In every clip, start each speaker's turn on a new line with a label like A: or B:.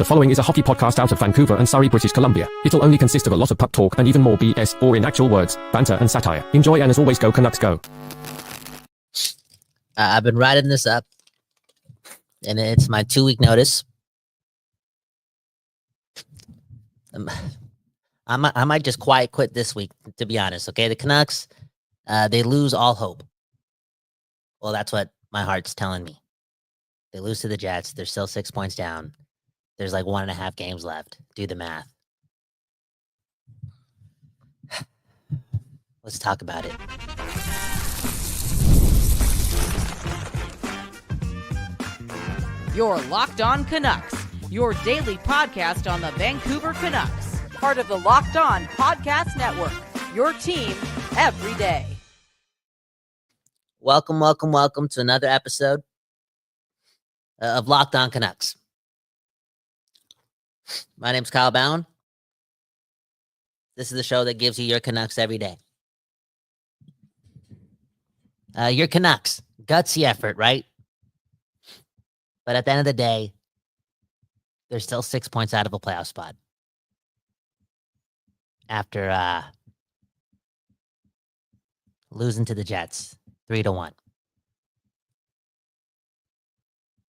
A: The following is a hockey podcast out of Vancouver and Surrey, British Columbia. It'll only consist of a lot of puck talk and even more BS, or in actual words, banter and satire. Enjoy, and as always, go Canucks go.
B: I've been writing this up, and it's my 2-week notice. I might just quiet quit this week, to be honest, okay? The Canucks, they lose all hope. Well, that's what my heart's telling me. They lose to the Jets. They're still 6 points down. There's like 1.5 games left. Do the math. Let's talk about it.
C: You're Locked On Canucks, your daily podcast on the Vancouver Canucks, part of the Locked On Podcast Network, your team every day.
B: Welcome to another episode of Locked On Canucks. My name's Kyle Bound. This is the show that gives you your Canucks every day. Your Canucks, gutsy effort, right? But at the end of the day, they're still 6 points out of a playoff spot. After losing to the Jets 3-1.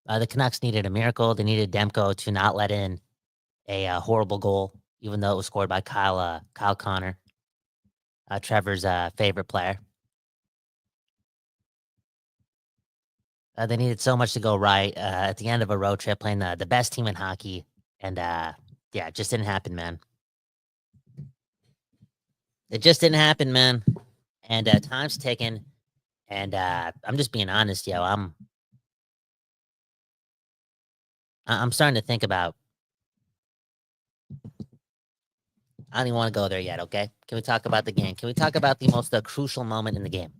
B: The Canucks needed a miracle. They needed Demko to not let in a horrible goal, even though it was scored by Kyle Connor, Trevor's favorite player. They needed so much to go right at the end of a road trip, playing the best team in hockey. And, it just didn't happen, man. It just didn't happen, man. And time's ticking. And I'm just being honest, yo. I'm starting to think about... I don't even want to go there yet, okay? Can we talk about the game? Can we talk about the most crucial moment in the game?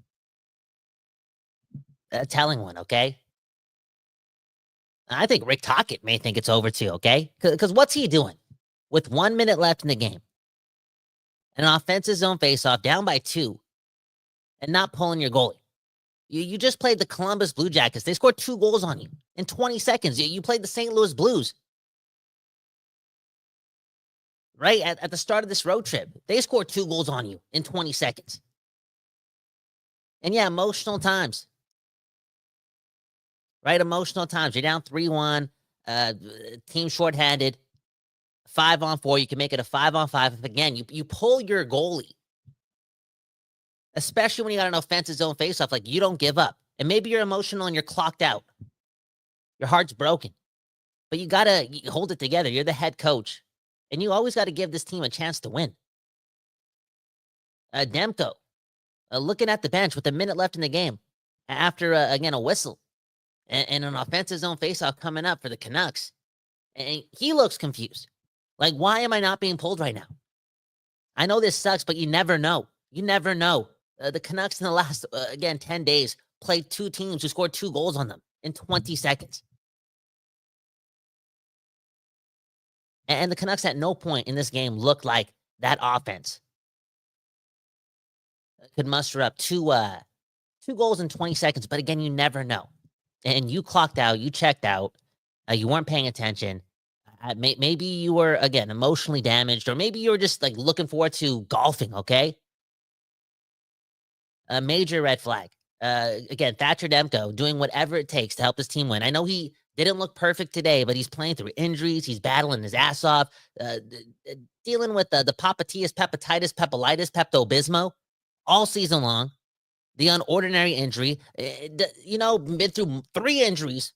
B: A telling one, okay? I think Rick Tocchet may think it's over too, okay? Because what's he doing with 1 minute left in the game? An offensive zone faceoff down by 2 and not pulling your goalie. You just played the Columbus Blue Jackets. They scored 2 goals on you in 20 seconds. You played the St. Louis Blues. Right? At the start of this road trip, they scored 2 goals on you in 20 seconds. And yeah, emotional times. Right? Emotional times. You're down 3-1, team shorthanded, 5-on-4. You can make it a 5-on-5 if, again, you pull your goalie. Especially when you got an offensive zone faceoff, like, you don't give up. And maybe you're emotional and you're clocked out. Your heart's broken. But you got to hold it together. You're the head coach. And you always got to give this team a chance to win. Demko, looking at the bench with a minute left in the game, after, again, a whistle, and an offensive zone faceoff coming up for the Canucks. And he looks confused. Like, why am I not being pulled right now? I know this sucks, but you never know. You never know. The Canucks in the last, 10 days, played 2 teams who scored 2 goals on them in 20 seconds. And the Canucks at no point in this game looked like that offense could muster up 2 goals in 20 seconds. But again, you never know. And you clocked out, you checked out, you weren't paying attention. Maybe you were, again, emotionally damaged, or maybe you were just like looking forward to golfing, okay? A major red flag. Again, Thatcher Demko doing whatever it takes to help this team win. I know he didn't look perfect today, but he's playing through injuries. He's battling his ass off, dealing with the Papatias, Pepatitis, Pepilitis, Pepto-Bismol all season long. The unordinary injury, been through 3 injuries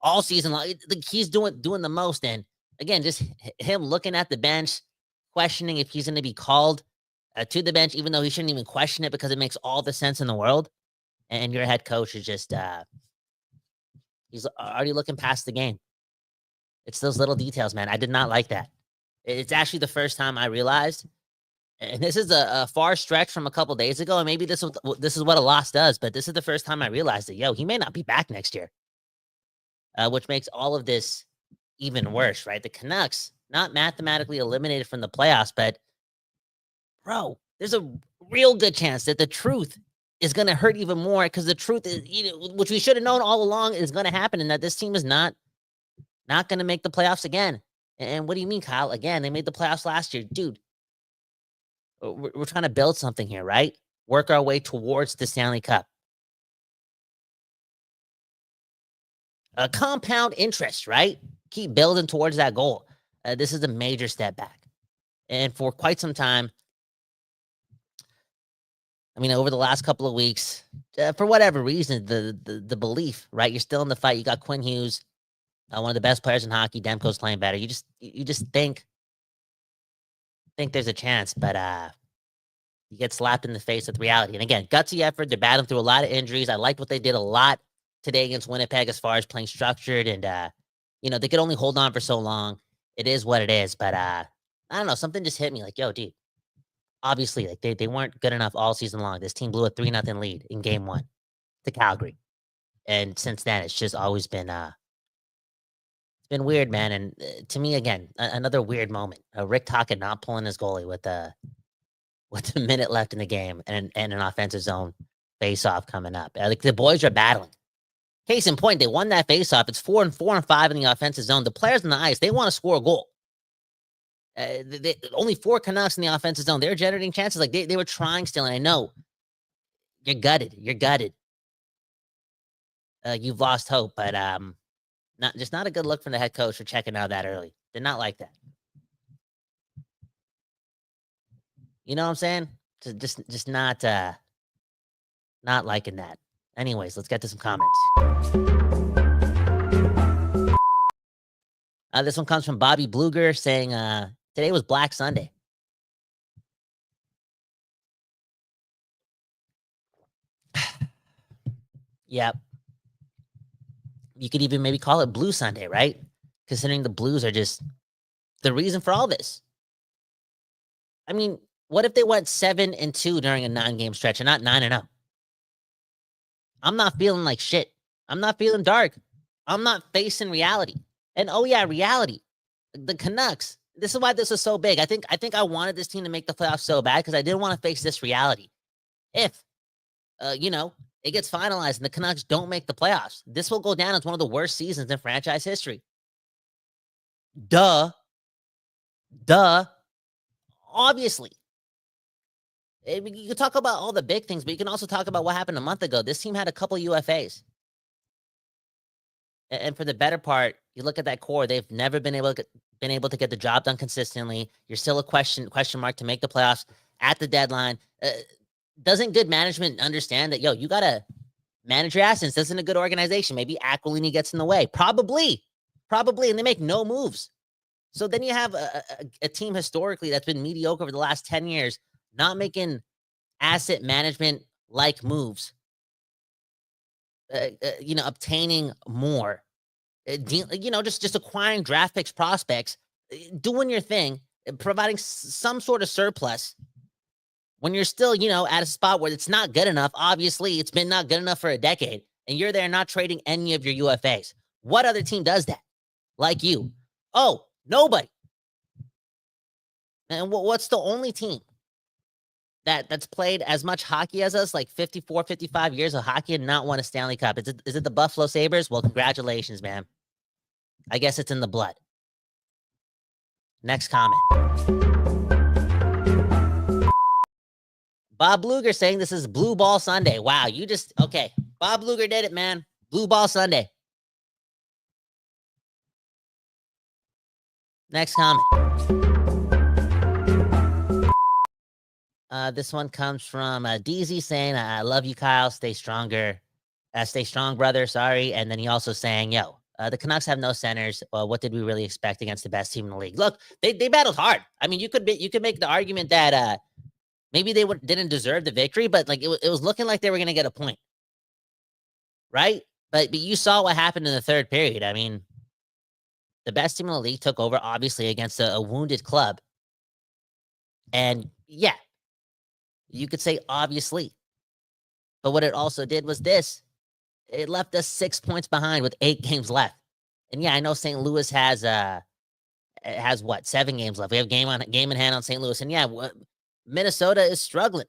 B: all season long. He's doing the most. And again, just him looking at the bench, questioning if he's going to be called to the bench, even though he shouldn't even question it because it makes all the sense in the world. And your head coach is just, he's already looking past the game. It's those little details, man. I did not like that. It's actually the first time I realized, and this is a far stretch from a couple days ago, and maybe this is what a loss does, but this is the first time I realized that, he may not be back next year, which makes all of this even worse, right? The Canucks, not mathematically eliminated from the playoffs, but, bro, there's a real good chance that the truth is going to hurt even more, because the truth is, which we should have known all along, is going to happen, and that this team is not going to make the playoffs again. And what do you mean, Kyle? Again, they made the playoffs last year. Dude, we're trying to build something here, right? Work our way towards the Stanley Cup. A compound interest, right? Keep building towards that goal. This is a major step back. And for quite some time, I mean, over the last couple of weeks, for whatever reason, the belief, right? You're still in the fight. You got Quinn Hughes, one of the best players in hockey. Demko's playing better. You just think there's a chance, but you get slapped in the face with reality. And again, gutsy effort. They're battling through a lot of injuries. I liked what they did a lot today against Winnipeg as far as playing structured, and they could only hold on for so long. It is what it is, but I don't know. Something just hit me like, yo, dude. Obviously, like they weren't good enough all season long. This team blew a 3-0 lead in game 1 to Calgary. And since then, it's just always been it's been weird, man. And to me, again, another weird moment. Rick Tocchet not pulling his goalie with a minute left in the game and an offensive zone face-off coming up. Like the boys are battling. Case in point, they won that face-off. It's 4-4 and 5 in the offensive zone. The players on the ice, they want to score a goal. Only 4 Canucks in the offensive zone. They're generating chances. Like they were trying still. And I know you're gutted. You've lost hope, but not a good look from the head coach for checking out that early. Did not like that. You know what I'm saying? Just not liking that. Anyways, let's get to some comments. This one comes from Bobby Bluger saying, today was Black Sunday. Yep. You could even maybe call it Blue Sunday, right? Considering the Blues are just the reason for all this. I mean, what if they went 7-2 during a 9-game stretch and not 9-0? I'm not feeling like shit. I'm not feeling dark. I'm not facing reality. And oh yeah, reality. The Canucks. This is why this was so big. I think I wanted this team to make the playoffs so bad because I didn't want to face this reality. If it gets finalized and the Canucks don't make the playoffs, this will go down as one of the worst seasons in franchise history. Duh. Obviously. You can talk about all the big things, but you can also talk about what happened a month ago. This team had a couple UFAs. And for the better part, you look at that core, they've never been able to get the job done consistently. You're still a question mark to make the playoffs at the deadline. Doesn't good management understand that, you got to manage your assets? This isn't a good organization. Maybe Aquilini gets in the way. Probably. And they make no moves. So then you have a team historically that's been mediocre over the last 10 years, not making asset management-like moves. Obtaining more, just acquiring draft picks, prospects, doing your thing, providing some sort of surplus when you're still, at a spot where it's not good enough. Obviously, it's been not good enough for a decade, and you're there not trading any of your UFAs. What other team does that? Like you? Oh, nobody. And what's the only team that's played as much hockey as us, like 54, 55 years of hockey and not won a Stanley Cup? Is it the Buffalo Sabres? Well, congratulations, man. I guess it's in the blood. Next comment. Bob Luger saying this is Blue Ball Sunday. Wow, okay. Bob Luger did it, man. Blue Ball Sunday. Next comment. This one comes from DZ saying, I love you, Kyle. Stay stronger. Stay strong, brother. Sorry. And then he also saying, the Canucks have no centers. What did we really expect against the best team in the league? Look, they battled hard. I mean, you could make the argument that maybe they didn't deserve the victory, but like it was looking like they were going to get a point. Right? But you saw what happened in the third period. I mean, the best team in the league took over, obviously, against a wounded club. And yeah, you could say obviously. But what it also did was this. It left us 6 points behind with 8 games left. And yeah, I know St. Louis has 7 games left. We have game in hand on St. Louis. And yeah, Minnesota is struggling.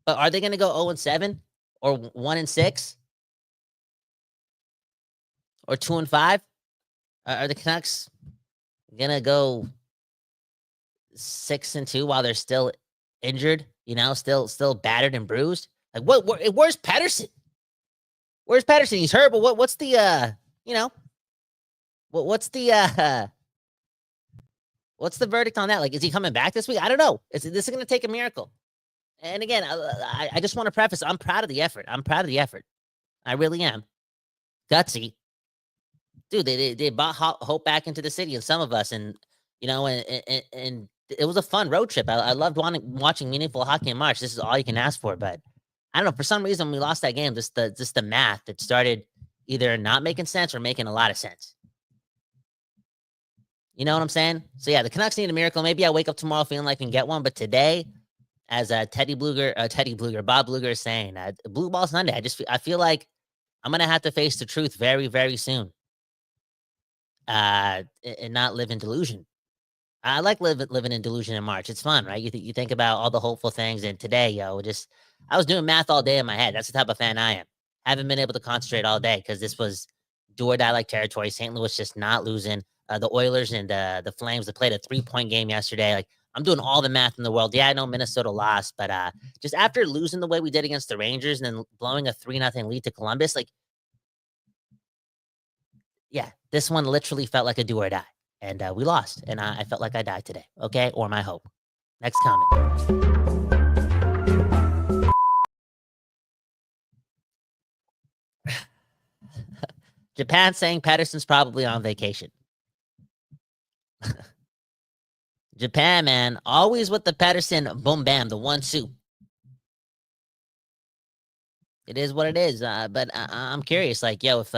B: But are they going to go 0-7 or 1-6 or 2-5? Are the Canucks gonna go 6-2 while they're still injured, still battered and bruised. Like where's Pettersson? Where's Pettersson? He's hurt, but what's the what's the what's the verdict on that? Like, is he coming back this week? I don't know. This is gonna take a miracle. And again, I just want to preface, I'm proud of the effort. I really am. Gutsy. Dude, they brought hope back into the city and some of us, and and it was a fun road trip. I loved watching meaningful hockey in March. This is all you can ask for, but I don't know. For some reason, when we lost that game, just the math that started either not making sense or making a lot of sense. You know what I'm saying? So yeah, the Canucks need a miracle. Maybe I wake up tomorrow feeling like I can get one, but today, as Bob Bluger is saying, Blue Ball Sunday. I feel like I'm gonna have to face the truth very, very soon, and not live in delusion. I like living in delusion in March. It's fun, right? You think about all the hopeful things, and today, I was doing math all day in my head. That's the type of fan I am. Haven't been able to concentrate all day because this was do or die like territory. St. Louis just not losing. The Oilers and the Flames, they played a 3-point game yesterday. Like, I'm doing all the math in the world. Yeah, I know Minnesota lost, but just after losing the way we did against the Rangers and then blowing a 3-0 lead to Columbus, like, yeah, this one literally felt like a do or die. And we lost, and I felt like I died today, okay? Or my hope. Next comment. Japan saying Pettersson's probably on vacation. Japan, man, always with the Pettersson boom bam, the 1-2. It is what it is. But I'm curious, like, like,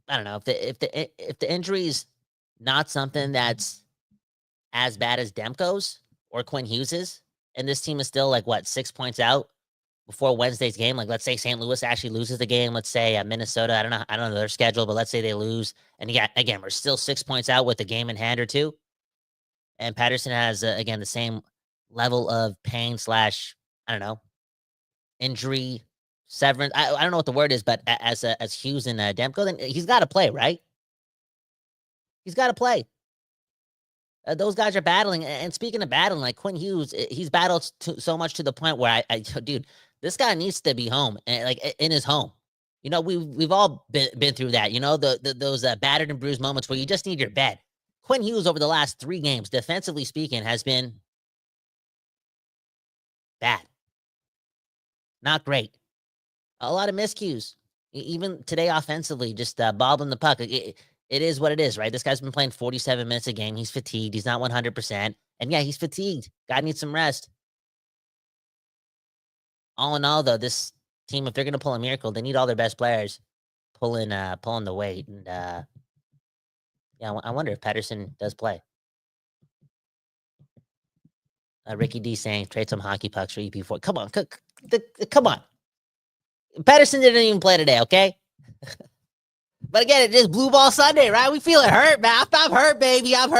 B: I don't know if the injury's not something that's as bad as Demko's or Quinn Hughes's, and this team is still like 6 points out before Wednesday's game. Like, let's say St. Louis actually loses the game. Let's say Minnesota. I don't know their schedule, but let's say they lose, and again, we're still 6 points out with a game in hand or two, and Pettersson has again the same level of pain / I don't know, injury. Severance. I don't know what the word is, but as Hughes and Demko, then he's got to play, right? He's got to play. Those guys are battling, and speaking of battling, like Quinn Hughes, he's battled so much to the point where dude, this guy needs to be home, and like in his home. We've all been through that. Those battered and bruised moments where you just need your bed. Quinn Hughes over the last 3 games, defensively speaking, has been bad, not great. A lot of miscues. Even today offensively, just bobbling the puck. It is what it is, right? This guy's been playing 47 minutes a game. He's fatigued. He's not 100%. And yeah, he's fatigued. Guy needs some rest. All in all, though, this team, if they're going to pull a miracle, they need all their best players pulling the weight. And yeah, I wonder if Pettersson does play. Ricky D saying, trade some hockey pucks for EP4. Come on. Come on. Pettersson didn't even play today, okay? But again, it is Blue Ball Sunday, right? We feel it hurt, man. I'm hurt, baby. I'm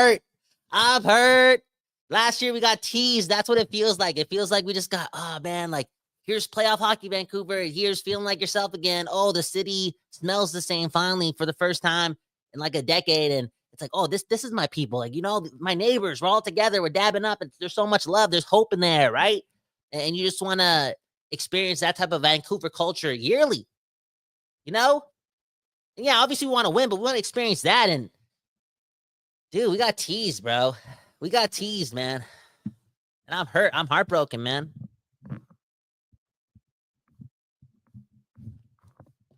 B: hurt. Last year we got teased. That's what it feels like. It feels like we just got, oh, man, like, here's playoff hockey, Vancouver. Here's feeling like yourself again. Oh, the city smells the same finally for the first time in like a decade. And it's like, oh, this is my people. Like, my neighbors, we're all together. We're dabbing up. And there's so much love. There's hope in there, right? And you just want to experience that type of Vancouver culture yearly, And yeah, obviously we want to win, but we want to experience that. And dude, we got teased, bro. We got teased, man. And I'm hurt. I'm heartbroken, man.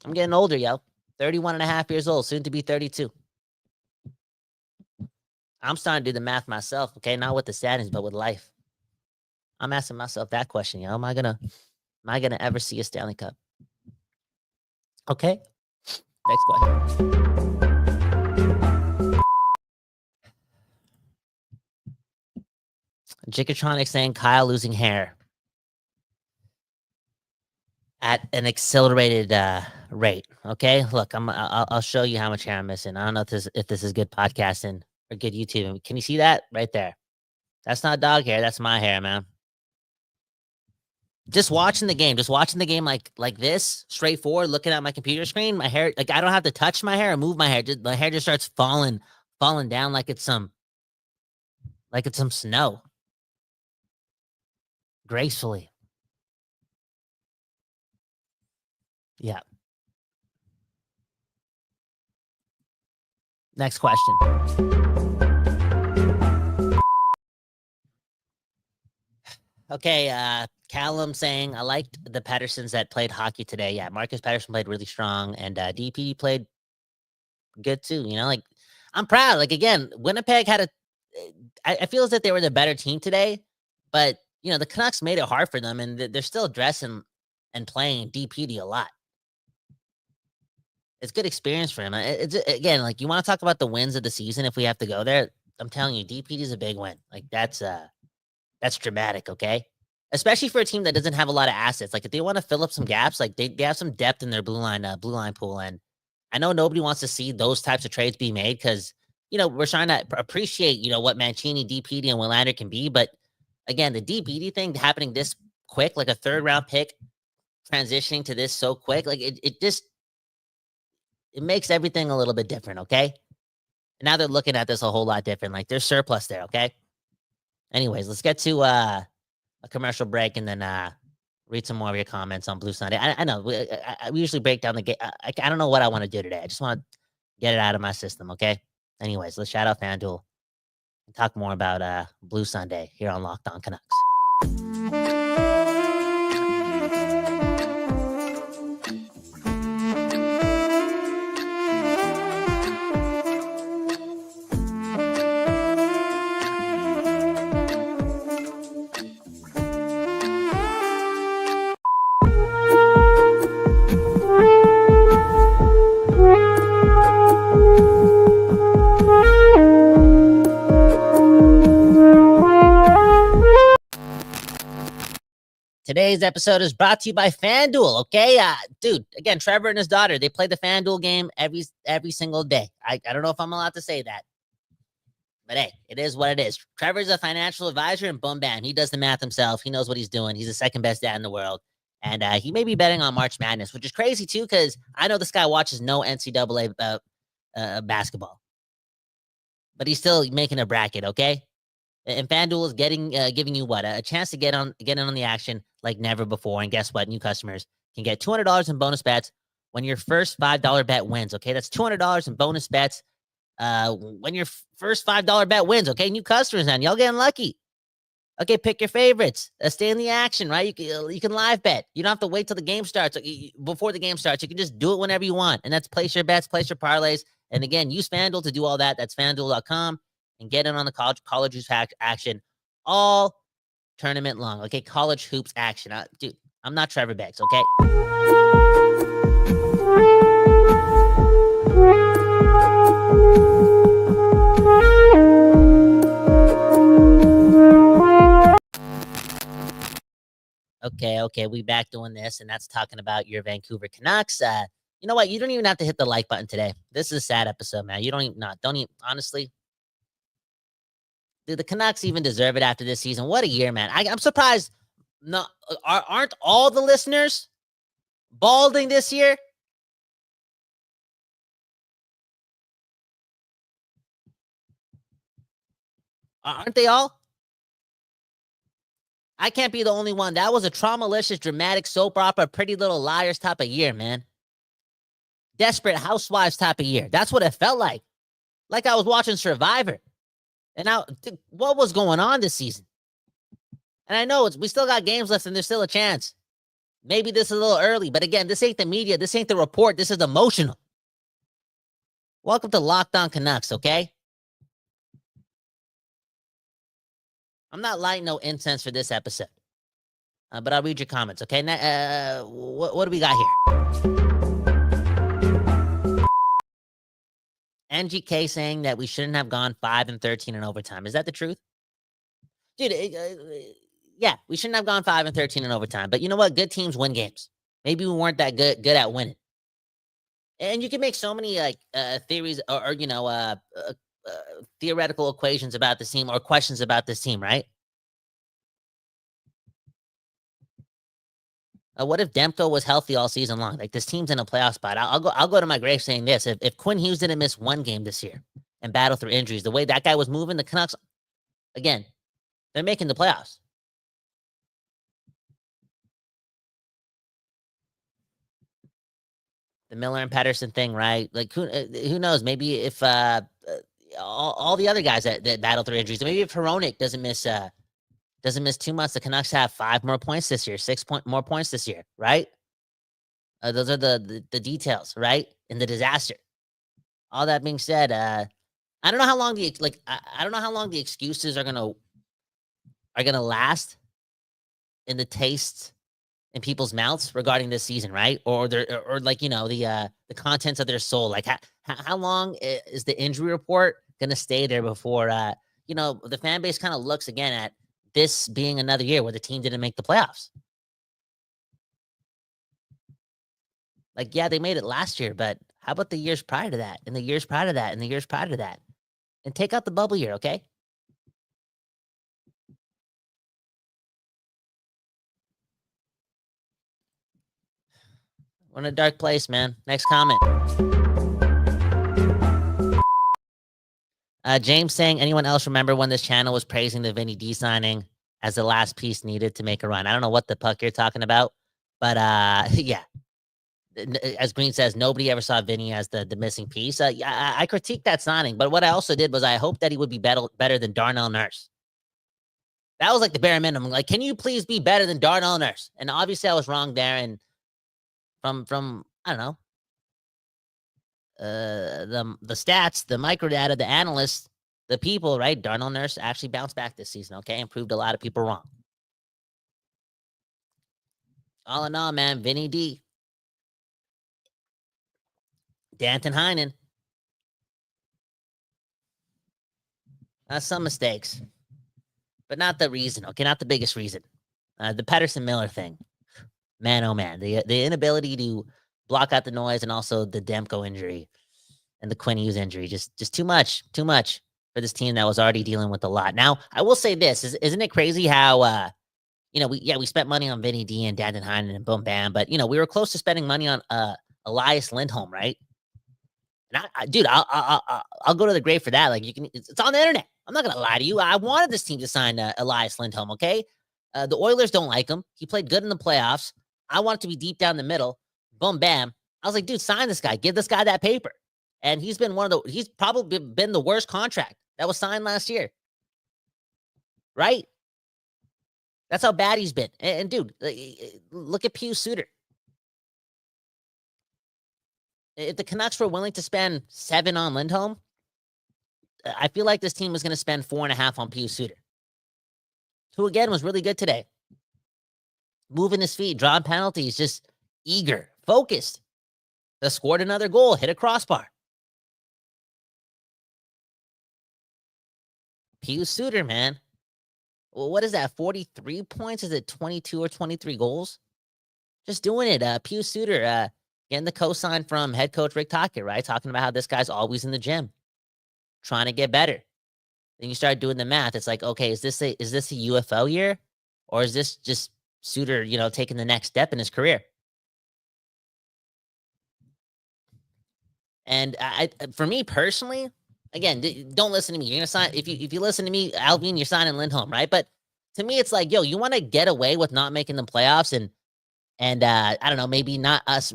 B: I'm getting older, yo. 31 and a half years old, soon to be 32. I'm starting to do the math myself, okay? Not with the standings, but with life. I'm asking myself that question, yo. Am I gonna ever see a Stanley Cup? Okay. Next question. Jikatronic saying Kyle losing hair at an accelerated rate. Okay, look, I'll show you how much hair I'm missing. I don't know if this is good podcasting or good YouTube. Can you see that right there? That's not dog hair. That's my hair, man. just watching the game like this, straightforward, looking at my computer screen, my hair, like I don't have to touch my hair or move my hair. My hair just starts falling down like it's some snow gracefully. Yeah. Next question. Okay, Callum saying, I liked the Pedersons that played hockey today. Yeah, Marcus Pedersen played really strong, and DP played good too. Like I'm proud. Like again, Winnipeg had I feel as if they were the better team today, but the Canucks made it hard for them, and they're still dressing and playing DPD a lot. It's good experience for him. It's again, like you want to talk about the wins of the season if we have to go there. I'm telling you, DPD is a big win. Like that's dramatic, okay? Especially for a team that doesn't have a lot of assets. Like if they want to fill up some gaps, like they have some depth in their blue line pool. And I know nobody wants to see those types of trades be made because we're trying to appreciate what Mancini, DPD, and Willander can be. But again, the DPD thing happening this quick, like a 3rd round pick transitioning to this so quick, like it makes everything a little bit different, okay? Now they're looking at this a whole lot different. Like there's surplus there, okay? Anyways, let's get to a commercial break and then read some more of your comments on Blue Sunday. I know we usually break down the game. I don't know what I want to do today. I just want to get it out of my system, okay? Anyways, let's shout out FanDuel and talk more about Blue Sunday here on Locked On Canucks. Today's episode is brought to you by FanDuel, okay? Dude, again, Trevor and his daughter, they play the FanDuel game every single day. I don't know if I'm allowed to say that. But hey, it is what it is. Trevor's a financial advisor, and boom, bam, he does the math himself. He knows what he's doing. He's the second best dad in the world. And he may be betting on March Madness, which is crazy, too, because I know this guy watches no NCAA basketball. But he's still making a bracket, okay? And FanDuel is giving you what? A chance to get in on the action like never before. And guess what? New customers can get $200 in bonus bets when your first $5 bet wins. Okay, that's $200 in bonus bets when your first $5 bet wins. Okay, new customers now. Y'all getting lucky. Okay, pick your favorites. Stay in the action, right? You can live bet. You don't have to wait till the game starts. Before the game starts, you can just do it whenever you want. And that's place your bets, place your parlays. And again, use FanDuel to do all that. That's FanDuel.com. And get in on the college hoops action all tournament long. Okay, college hoops action. Dude, I'm not Trevor Beggs, okay? Okay, we back doing this, and that's talking about your Vancouver Canucks. You know what? You don't even have to hit the like button today. This is a sad episode, man. You don't even, honestly. Do the Canucks even deserve it after this season? What a year, man. I'm surprised. No, aren't all the listeners balding this year? Aren't they all? I can't be the only one. That was a trauma-licious, dramatic soap opera, Pretty Little Liars type of year, man. Desperate Housewives type of year. That's what it felt like. Like I was watching Survivor. And now, what was going on this season? And I know we still got games left and there's still a chance. Maybe this is a little early, but again, this ain't the media. This ain't the report. This is emotional. Welcome to Locked On Canucks, okay? I'm not lighting no incense for this episode. But I'll read your comments, okay? Now, what do we got here? NGK saying that we shouldn't have gone 5-13 in overtime. Is that the truth? Dude, yeah, we shouldn't have gone 5-13 in overtime. But you know what? Good teams win games. Maybe we weren't that good at winning. And you can make so many theories or theoretical equations about this team or questions about this team, right? What if Demko was healthy all season long? Like, this team's in a playoff spot. I'll go to my grave saying this: if Quinn Hughes didn't miss one game this year and battle through injuries, the way that guy was moving, the Canucks, again, they're making the playoffs. The Miller and Pedersen thing, right? Like, who knows? Maybe if all the other guys that battle through injuries, maybe if Hronek doesn't miss 2 months, the Canucks have 5 more points this year, 6 more points this year, right? Those are the details, right? In the disaster. All that being said, I don't know how long I don't know how long the excuses are gonna last in the taste in people's mouths regarding this season, right? Or like, the contents of their soul. Like, how long is the injury report gonna stay there before the fan base kind of looks again at this being another year where the team didn't make the playoffs? Like, yeah, they made it last year, but how about the years prior to that, and the years prior to that, and the years prior to that? And take out the bubble year, okay? We're in a dark place, man. Next comment. James saying, anyone else remember when this channel was praising the Vinny D signing as the last piece needed to make a run? I don't know what the puck you're talking about, but yeah. As Green says, nobody ever saw Vinny as the missing piece. Yeah, I critiqued that signing, but what I also did was I hoped that he would be better than Darnell Nurse. That was like the bare minimum. Like, can you please be better than Darnell Nurse? And obviously I was wrong there. And from I don't know, the stats, the microdata, the analysts, the people, right? Darnell Nurse actually bounced back this season, okay, and proved a lot of people wrong. All in all, man, Vinny D, Danton Heinen, some mistakes, but not the reason, okay, not the biggest reason. The Pedersen Miller thing, man, oh man, the inability to block out the noise, and also the Demko injury and the Quinn Hughes injury, just too much for this team that was already dealing with a lot. Now, I will say this: isn't it crazy how we spent money on Vinny D and Danton Heinen and boom bam, but we were close to spending money on Elias Lindholm, right? And dude, I'll go to the grave for that. Like, it's on the internet. I'm not gonna lie to you. I wanted this team to sign Elias Lindholm. Okay, the Oilers don't like him. He played good in the playoffs. I want it to be deep down the middle. Boom, bam. I was like, dude, sign this guy. Give this guy that paper. And he's probably been the worst contract that was signed last year. Right? That's how bad he's been. And dude, look at Pius Suter. If the Canucks were willing to spend 7 on Lindholm, I feel like this team was going to spend 4.5 on Pius Suter, who again was really good today. Moving his feet, drawing penalties, just eager, focused. They scored another goal, hit a crossbar. Pius Suter, man. Well, what is that, 43 points? Is it 22 or 23 goals? Just doing it. Pius Suter, getting the cosign from head coach Rick Tocchet, right? Talking about how this guy's always in the gym, trying to get better. Then you start doing the math. It's like, okay, is this a UFO year? Or is this just Suter, taking the next step in his career? And for me personally, again, don't listen to me. You're gonna sign if you listen to me, Alvin, you're signing Lindholm, right? But to me, it's like, yo, you want to get away with not making the playoffs, and I don't know, maybe not us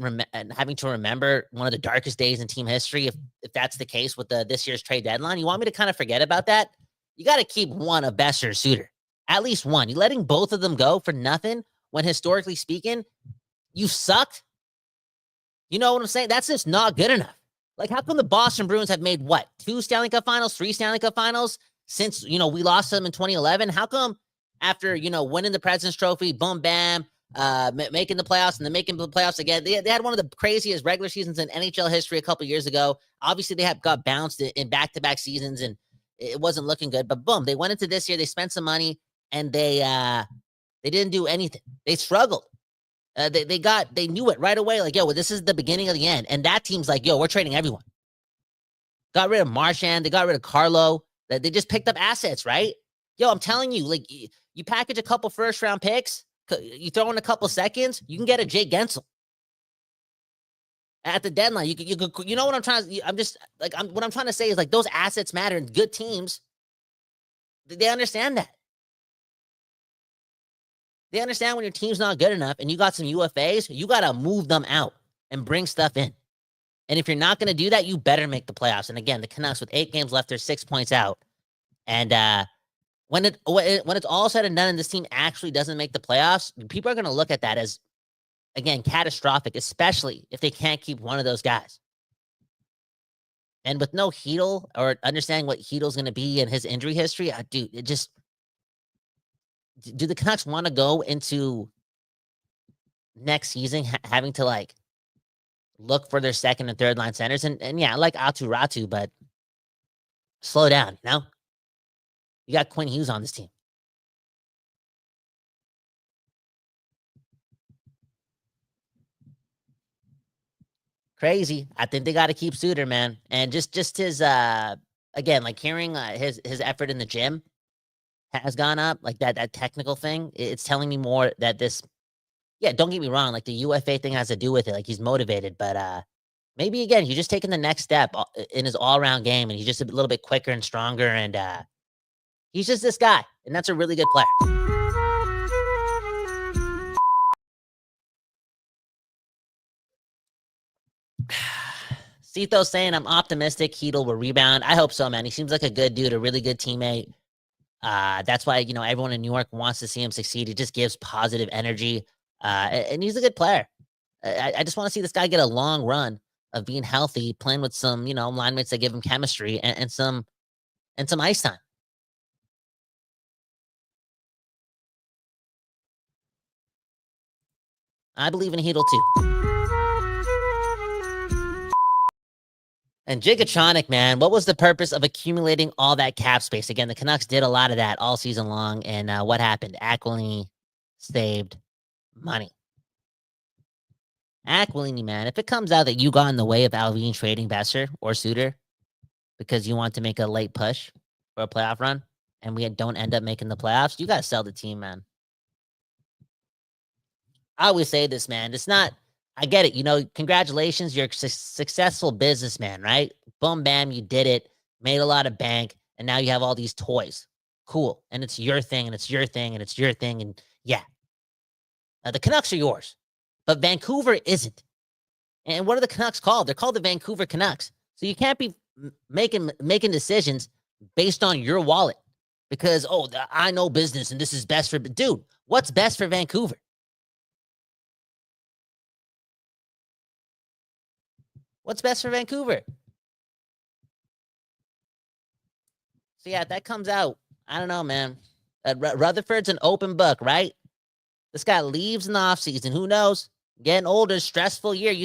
B: having to remember one of the darkest days in team history, if that's the case with this year's trade deadline. You want me to kind of forget about that? You got to keep one of Besser or Suter, at least one. You're letting both of them go for nothing when, historically speaking, you sucked. You know what I'm saying? That's just not good enough. Like, how come the Boston Bruins have made, 2 Stanley Cup finals, 3 Stanley Cup finals since, we lost them in 2011? How come after, winning the President's Trophy, boom, bam, making the playoffs and then making the playoffs again, they had one of the craziest regular seasons in NHL history a couple years ago. Obviously, they got bounced in back-to-back seasons, and it wasn't looking good. But boom, they went into this year, they spent some money, and they didn't do anything. They struggled. They knew it right away. Like, yo, this is the beginning of the end. And that team's like, yo, we're trading everyone. Got rid of Marchand. They got rid of Carlo. They just picked up assets, right? Yo, I'm telling you, like, you package a couple first-round picks, You throw in a couple seconds, you can get a Jake Gensel at the deadline. You know what I'm trying to. What I'm trying to say is like those assets matter, and good teams, they understand that. They understand when your team's not good enough and you got some UFAs, you got to move them out and bring stuff in. And if you're not going to do that, you better make the playoffs. And again, the Canucks with 8 games left, they're 6 points out. And when it's all said and done and this team actually doesn't make the playoffs, people are going to look at that as, again, catastrophic, especially if they can't keep one of those guys. And with no Hedl or understanding what Hedel's going to be and his injury history, dude, it just... Do the Canucks want to go into next season having to, like, look for their second and third line centers? And yeah, I like Atu Ratu, but slow down, you know? You got Quinn Hughes on this team. Crazy. I think they got to keep Suter, man. And just his, again, like hearing his effort in the gym has gone up, like that technical thing. It's telling me more that this, yeah, don't get me wrong, like the UFA thing has to do with it. Like he's motivated, but maybe again, he's just taking the next step in his all-around game, and he's just a little bit quicker and stronger, and he's just this guy, and that's a really good player. Cito's saying, I'm optimistic Hedl will rebound. I hope so, man. He seems like a good dude, a really good teammate. That's why, you know, everyone in New York wants to see him succeed. He just gives positive energy. And he's a good player. I just want to see this guy get a long run of being healthy, playing with some, you know, line mates that give him chemistry and some ice time. I believe in Hedl too. And Gigatronic, man, what was the purpose of accumulating all that cap space? Again, the Canucks did a lot of that all season long, and what happened? Aquilini saved money. Aquilini, man, if it comes out that you got in the way of Alvin trading Besser or Suter because you want to make a late push for a playoff run, and we don't end up making the playoffs, you got to sell the team, man. I always say this, man. It's not... I get it. You know, congratulations. You're a successful businessman, right? Boom, bam, you did it. Made a lot of bank. And now you have all these toys. Cool. And it's your thing, and it's your thing, and it's your thing. And yeah. The Canucks are yours. But Vancouver isn't. And what are the Canucks called? They're called the Vancouver Canucks. So you can't be making decisions based on your wallet. Because, I know business, and this is best for... Dude, what's best for Vancouver? What's best for Vancouver? So, yeah, that comes out. I don't know, man. Rutherford's an open book, right? This guy leaves in the offseason. Who knows? Getting older, stressful year.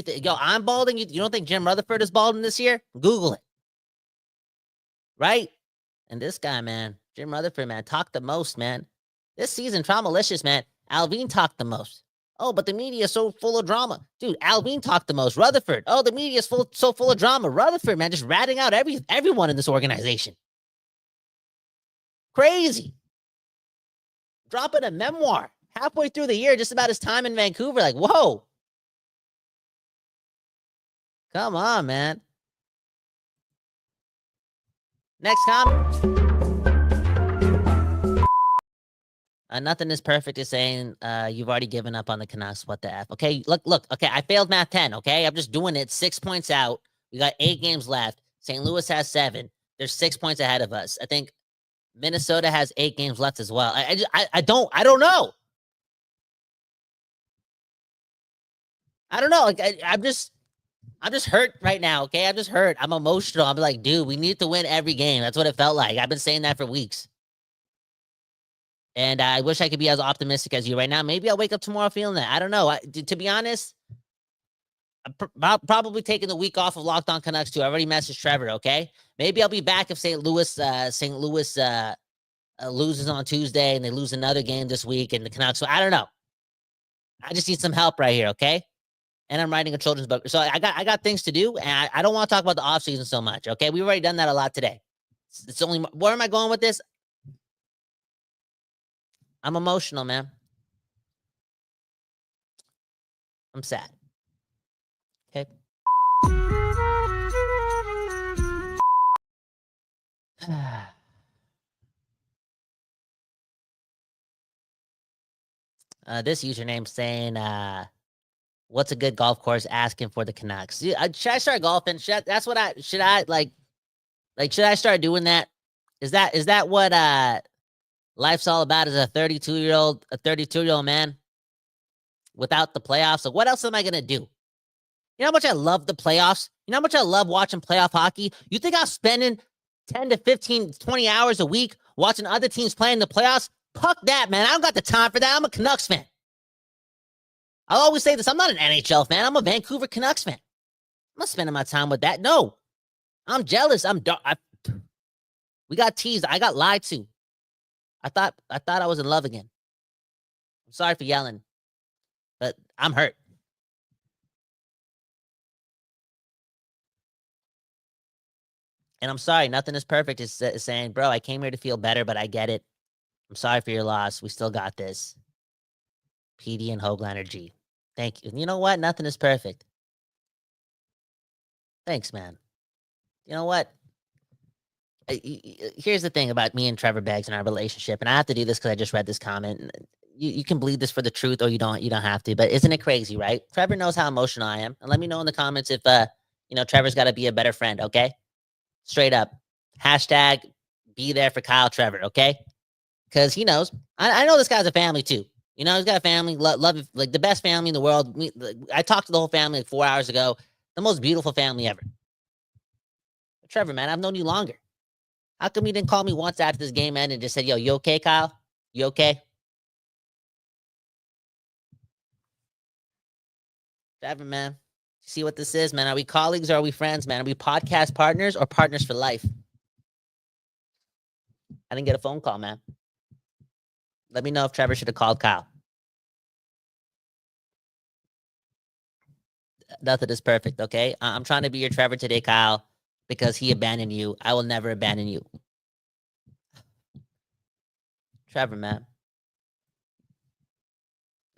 B: I'm balding. You don't think Jim Rutherford is balding this year? Google it. Right? And this guy, man, Jim Rutherford, man, talked the most, man. This season, Traumalicious, man. Alvin talked the most. Oh, but the media is so full of drama. Dude, Alvin talked the most. Rutherford. Oh, the media is so full of drama. Rutherford, man, just ratting out everyone in this organization. Crazy. Dropping a memoir halfway through the year just about his time in Vancouver. Like, whoa. Come on, man. Next comment. Nothing is perfect is saying you've already given up on the Canucks. What the F? Okay, look. Okay, I failed math 10, okay? I'm just doing it. 6 points out. We got 8 games left. St. Louis has 7. There's 6 points ahead of us. I think Minnesota has 8 games left as well. I don't know. I don't know. Like, I'm just hurt right now, okay? I'm just hurt. I'm emotional. I'm like, dude, we need to win every game. That's what it felt like. I've been saying that for weeks. And I wish I could be as optimistic as you right now. Maybe I'll wake up tomorrow feeling that. I don't know. To be honest, I'm probably taking the week off of Locked On Canucks too. I already messaged Trevor, okay? Maybe I'll be back if St. Louis loses on Tuesday and they lose another game this week and the Canucks. So I don't know. I just need some help right here, okay? And I'm writing a children's book. So I got things to do, and I don't want to talk about the offseason so much, okay? We've already done that a lot today. It's only... Where am I going with this? I'm emotional, man. I'm sad. Okay. This username saying, what's a good golf course asking for the Canucks? Should I start golfing? Should I start doing that? Is that what life's all about as a 32-year-old man without the playoffs? So what else am I gonna do? You know how much I love the playoffs? You know how much I love watching playoff hockey? You think I'm spending 10 to 15, 20 hours a week watching other teams playing the playoffs? Fuck that, man. I don't got the time for that. I'm a Canucks fan. I'll always say this. I'm not an NHL fan. I'm a Vancouver Canucks fan. I'm not spending my time with that. No. I'm jealous. We got teased. I got lied to. I thought I was in love again. I'm sorry for yelling, but I'm hurt. And I'm sorry. Nothing is perfect. It's saying, bro, I came here to feel better, but I get it. I'm sorry for your loss. We still got this. PD and Hoaglander G. Thank you. You know what? Nothing is perfect. Thanks, man. You know what? Here's the thing about me and Trevor Beggs and our relationship, and I have to do this because I just read this comment. You can believe this for the truth, or you don't have to. But isn't it crazy, right? Trevor knows how emotional I am, and let me know in the comments if Trevor's got to be a better friend. Okay, straight up. Hashtag be there for Kyle Trevor. Okay, because he knows. I know this guy's a family too. You know, he's got a family, love like the best family in the world. I talked to the whole family like 4 hours ago. The most beautiful family ever. But Trevor, man, I've known you longer. How come you didn't call me once after this game ended and just said, yo, you okay, Kyle? You okay? Trevor, man, see what this is, man? Are we colleagues or are we friends, man? Are we podcast partners or partners for life? I didn't get a phone call, man. Let me know if Trevor should have called Kyle. Nothing is perfect, okay? I'm trying to be your Trevor today, Kyle, because he abandoned you. I will never abandon you. Trevor, man.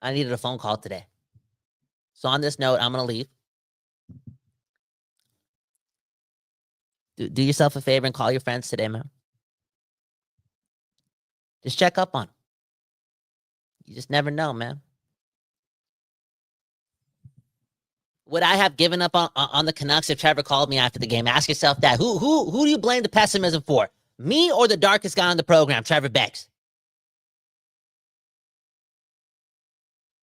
B: I needed a phone call today. So on this note, I'm going to leave. Do yourself a favor and call your friends today, man. Just check up on them. You just never know, man. Would I have given up on the Canucks if Trevor called me after the game? Ask yourself that. Who do you blame the pessimism for? Me or the darkest guy on the program, Trevor Beggs?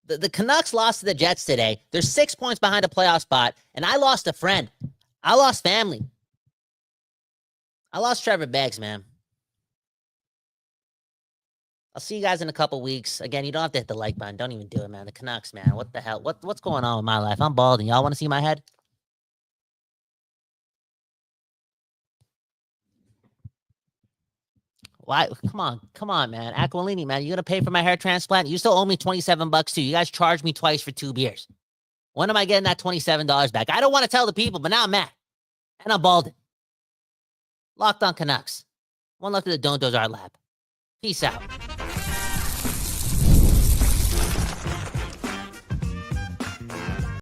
B: The Canucks lost to the Jets today. They're 6 points behind a playoff spot, and I lost a friend. I lost family. I lost Trevor Beggs, man. I'll see you guys in a couple weeks. Again, you don't have to hit the like button. Don't even do it, man. The Canucks, man. What the hell? What's going on with my life? I'm balding. Y'all want to see my head? Why? Come on, man. Aquilini, man. You gonna pay for my hair transplant? You still owe me $27 too. You guys charged me twice for 2 beers. When am I getting that $27 back? I don't want to tell the people, but now I'm mad. And I'm balding. Locked on Canucks. One left of the Don't Doze Our Lab. Peace out.